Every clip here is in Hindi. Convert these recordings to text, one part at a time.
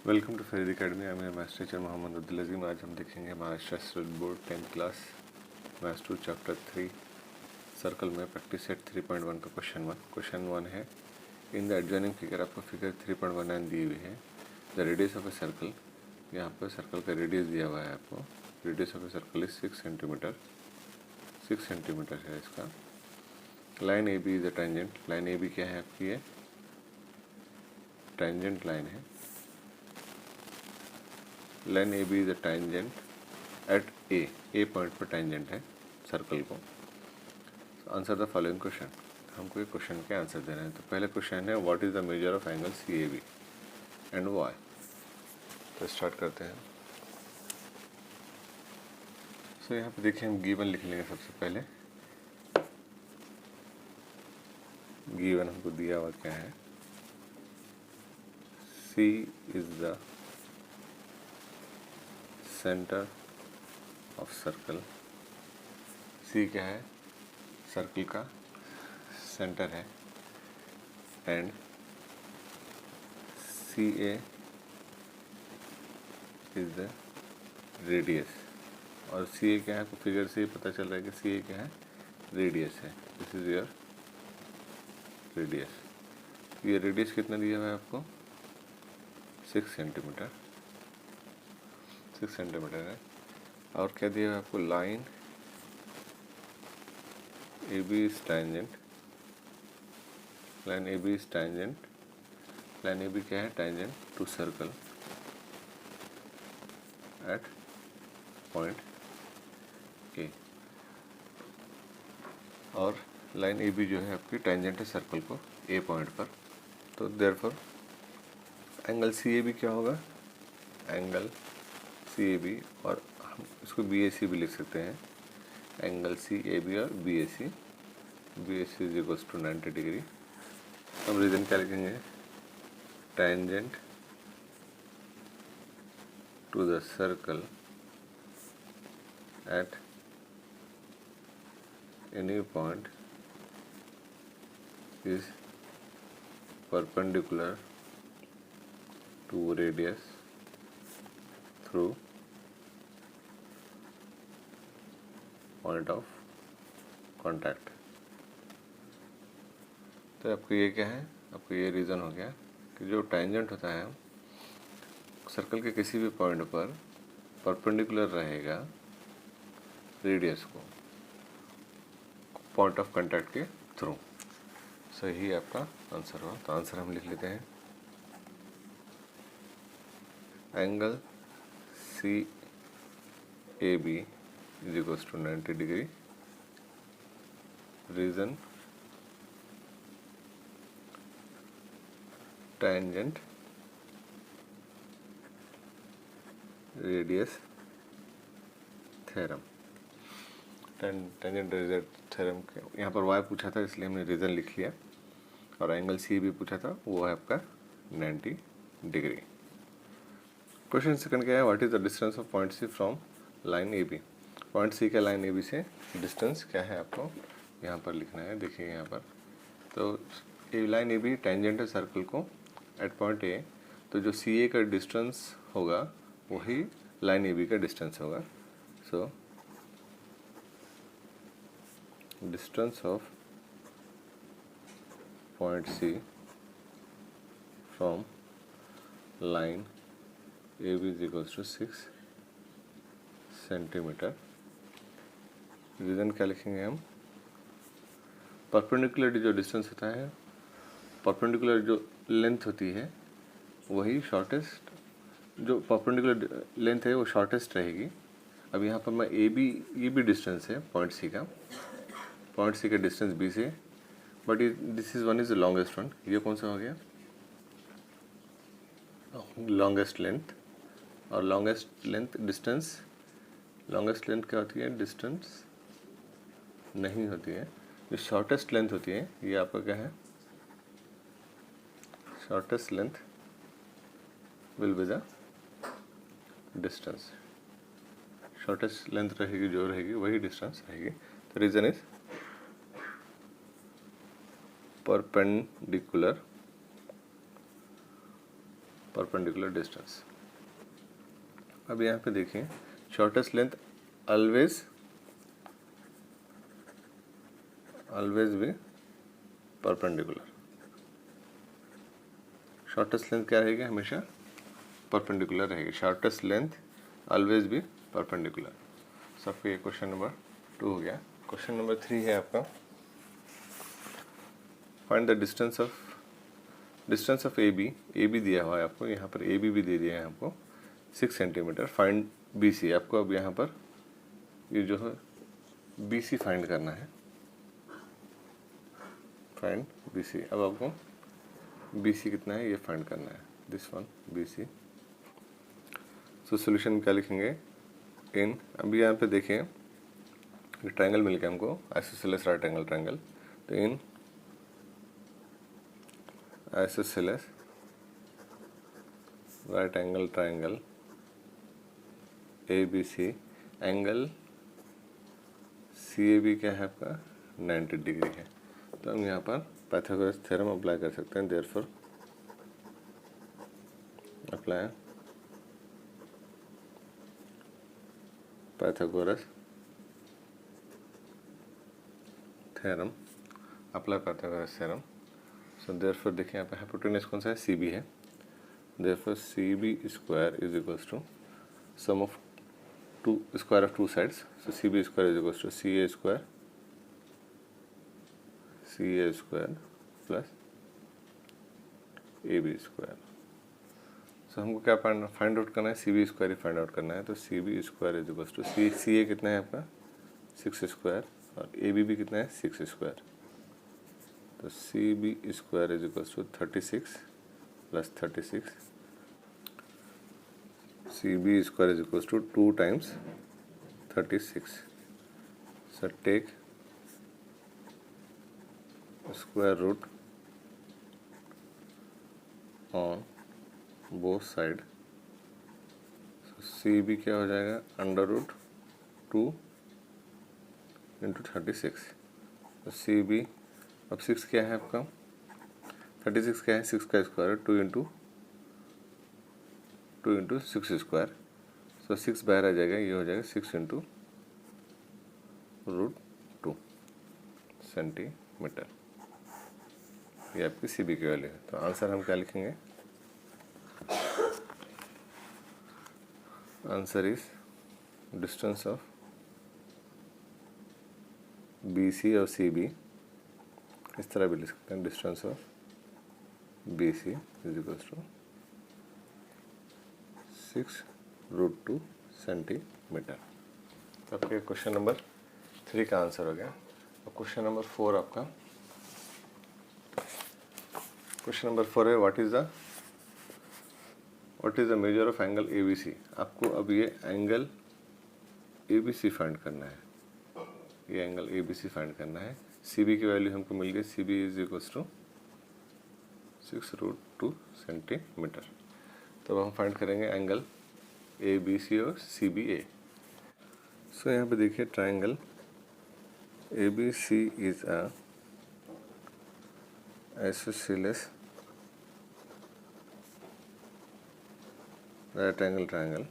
Welcome to Farid academy. I am maths teacher Mohammad Abdul Azeem. आज हम देखेंगे Maharashtra state board 10th class maths 2 chapter 3 circle में प्रैक्टिस सेट 3.1 का क्वेश्चन वन है। इन द एडजॉइनिंग फिगर, आपको फिगर 3.19 दी हुई है। The radius of a circle, यहाँ पर सर्कल का रेडियस दिया हुआ है आपको। Radius of a circle is 6 centimetre, 6 centimetre है इसका। Line A B is a tangent. Line A B क्या है आपकी? ये टेंजेंट लाइन है। Line A B is a tangent at A point पर टेंजेंट है सर्कल को। Answer the following question. हमको ये क्वेश्चन के आंसर देना है। तो पहले क्वेश्चन है what is the measure of angle C A B and Y. तो स्टार्ट करते हैं। सो यहाँ पे देखिए, हम गिवन लिख लेंगे सबसे पहले। गिवन हमको दिया हुआ क्या है? C is the centre of circle. C क्या है? सर्कल का सेंटर है। And C A is the radius. और सी ए क्या है? आपको फिगर से ही पता चल रहा है कि सी ए क्या है? रेडियस है। This is your radius. ये रेडियस कितना दिया हुआ है आपको? 6 सेंटीमीटर। 6 सेंटीमीटर है। और क्या दिया है आपको? Line A B is tangent. Line A B is tangent. Line A B क्या है? Tangent to circle at point A. और लाइन ए बी जो है आपकी टेंजेंट है सर्कल को ए पॉइंट पर। तो therefore angle C A B क्या होगा? एंगल सी ए बी, और हम इसको बी ए सी भी लिख सकते हैं। एंगल सी ए बी और B A C is equals to 90 degree. हम रीजन क्या लिखेंगे? Tangent to the circle at any point is perpendicular to radius through point of contact। तो आपको ये क्या है? आपको ये रीज़न हो गया कि जो टेंजेंट होता है सर्कल के किसी भी पॉइंट पर परपेंडिकुलर रहेगा रेडियस को पॉइंट ऑफ कांटेक्ट के थ्रू। सही आपका आंसर हुआ। तो आंसर हम लिख लेते हैं। Angle C A B is equals to 90 degree. Reason tangent radius theorem. Tangent radius theorem के यहाँ पर वाई पूछा था इसलिए हमने रीज़न लिख लिया। और एंगल सी भी पूछा था, वो है आपका 90 डिग्री। क्वेश्चन सेकंड क्या है? What is the distance of point C from line A B. Point C का लाइन ए बी से डिस्टेंस क्या है आपको यहाँ पर लिखना है। देखिए यहाँ पर तो लाइन ए बी टेंजेंट है सर्कल को एट पॉइंट ए। तो जो सी ए का डिस्टेंस होगा वही लाइन ए बी का डिस्टेंस होगा। सो distance of point C from line AB is equals to 6 centimetre. Reason क्या लिखेंगे हम? परपेंडिकुलर जो डिस्टेंस होता है, परपेंडिकुलर जो लेंथ होती है वही शॉर्टेस्ट, जो परपेंडिकुलर लेंथ है वो शॉर्टेस्ट रहेगी। अब यहाँ पर मैं ए बी, ये भी डिस्टेंस है पॉइंट सी का, पॉइंट सी का डिस्टेंस बी से, but this is one is the longest one. ये कौन सा हो गया? Longest length. और longest length distance, longest length क्या होती है? डिस्टेंस नहीं होती है। जो शॉर्टेस्ट लेंथ होती है ये आपका क्या है? Shortest length will be the distance. Shortest length रहेगी जो रहेगी वही डिस्टेंस रहेगी। तो reason is perpendicular perpendicular distance. अब यहाँ पे देखिए शॉर्टेस्ट लेंथ ऑलवेज भी परपेंडिकुलर। शॉर्टेस्ट लेंथ क्या रहेगी, हमेशा परपेंडिकुलर रहेगी। शॉर्टेस्ट लेंथ ऑलवेज भी परपेंडिकुलर। सबका ये क्वेश्चन नंबर 2 हो गया। क्वेश्चन नंबर 3 है आपका, find the distance of A B दिया हुआ है आपको, यहाँ पर ए बी भी दे दिया है आपको 6 सेंटीमीटर। फाइंड बी सी, आपको अब यहाँ पर ये जो है बी सी फाइंड करना है। फाइंड बी सी, अब आपको बी सी कितना है ये फाइंड करना है, this one B C. So solution क्या लिखेंगे, इन, अभी यहाँ पे देखें ट्रायंगल मिल गया हमको, आइसोसेलेस राइट एंगल ट्रायंगल। तो in isosceles right angle triangle A B C, angle C A B क्या है आपका 90 डिग्री है। तो हम यहाँ पर पाइथागोरस थ्योरम अप्लाई कर सकते हैं। Therefore apply Pythagoras theorem, apply Pythagoras theorem. So therefore देखिए यहाँ पे हाइपोटेनस कौन सा है, सी बी है। Therefore C B square is equals to sum of two square of two sides. So C B square is equals to C A square plus A B square. So हमको क्या फाइंड आउट करना है, सी बी स्क्वायर ही फाइंड आउट करना है। तो C B square is equals to C ए कितना है आपका 6 स्क्वायर और ए बी भी कितना है 6 स्क्वायर। तो C B square is equals to 36 plus 36, C B square is equals to 2 times 36। So take square root on both side. C B क्या हो जाएगा अंडर रूट 2 इंटू 36। तो सी बी, अब 6 क्या है आपका, 36 क्या है 6 का स्क्वायर, 2 इंटू 6 स्क्वायर। सो 6 बाहर आ जाएगा, ये हो जाएगा 6 इंटू रूट 2 सेंटीमीटर। ये आपकी सी बी की वैल्यू है। तो आंसर हम क्या लिखेंगे, answer is distance of B C और सी बी, इस तरह भी लिख सकते हैं, distance of B C is equals to 6 root 2 centimetre. तो आपके क्वेश्चन नंबर 3 का आंसर हो गया। और क्वेश्चन नंबर 4 आपका, क्वेश्चन नंबर 4 है what is the measure of angle A B C. आपको अब ये angle A B C find करना है, ये angle A B C find करना है। सी बी की वैल्यू हमको मिल गई, C B is equals to 6 root 2 centimetre. तो हम फाइंड करेंगे एंगल ए बी सी और सी बी ए। सो यहाँ पे देखिए triangle A B C is a isosceles right angle triangle.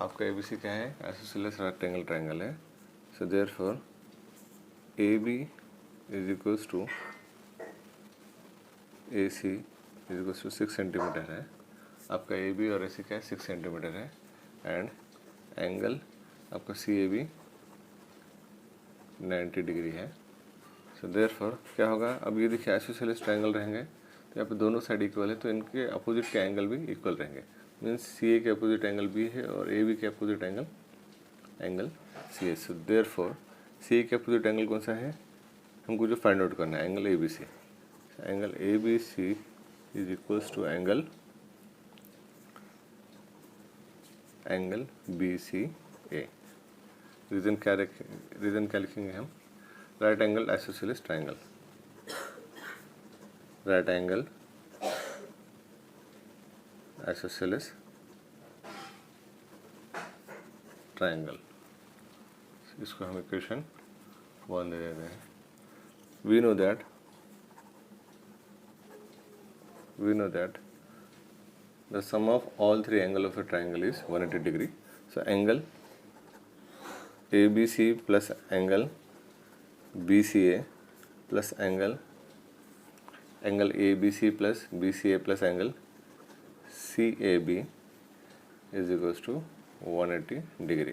आपका ए बी सी क्या है, आइसोसेलेस राइट एंगल ट्राइंगल है। So therefore A B is equals to A C is equals to 6 centimetre है। आपका ए बी और ए सी क्या है 6 सेंटीमीटर है। एंड एंगल आपका सी ए बी 90 डिग्री है। सो देयरफॉर क्या होगा, अब ये देखिए आइसोसेलेस ट्रायंगल रहेंगे तो यहाँ पे दोनों साइड इक्वल है, तो इनके अपोजिट के एंगल भी इक्वल रहेंगे। मीन्स सी ए के अपोजिट एंगल बी है और ए बी के अपोजिट एंगल सी ए। सो देयरफॉर सी ए के अपोजिट एंगल कौन सा है, हमको जो फाइंड आउट करना है angle A B C. Angle A B C is equals to angle B C A. Reason क्या लिखेंगे हम, right angle isosceles triangle, right angle isosceles triangle. इसको हम इक्वेशन 1 दे देते हैं। We know that the sum of all three angle of a triangle is 180 degree. So angle ABC plus angle BCA plus angle ABC plus BCA plus angle CAB is equals to 180 degree.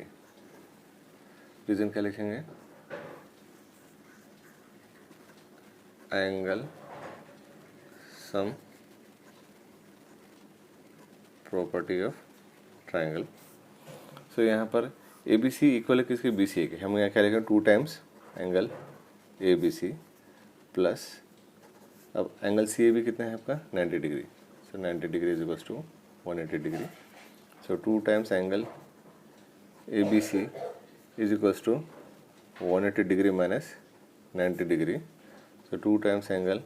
Reason क्या लिखेंगे? Angle sum property of triangle. So यहाँ पर ABC इक्वल है किसके? BCA के. हम यहाँ क्या लिखेंगे? 2 टाइम्स एंगल ABC प्लस अब एंगल CAB कितना है आपका? 90 degree. So 90 degree is equals to 180 degree. So 2 times angle ABC is equals to 180 degree minus 90 degree. So 2 times angle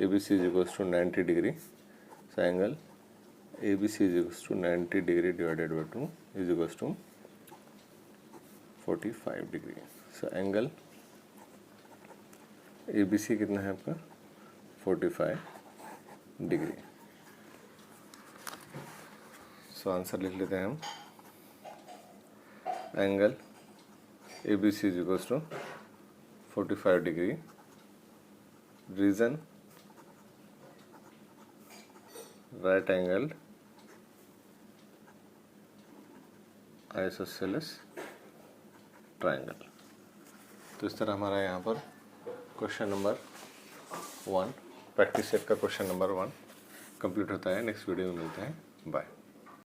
ABC is equals to 90 degree. So angle ABC is equals to 90 degree divided by 2 is equals to 45 degree. So angle ABC कितना है आपका? 45 डिग्री. सो आंसर लिख लेते हैं हम. Angle ABC is equals to 45 degree. Reason right angled isosceles triangle. तो इस तरह हमारा यहाँ पर क्वेश्चन नंबर 1 प्रैक्टिस सेट का क्वेश्चन नंबर 1 कंप्लीट होता है. नेक्स्ट वीडियो में मिलते हैं. बाय.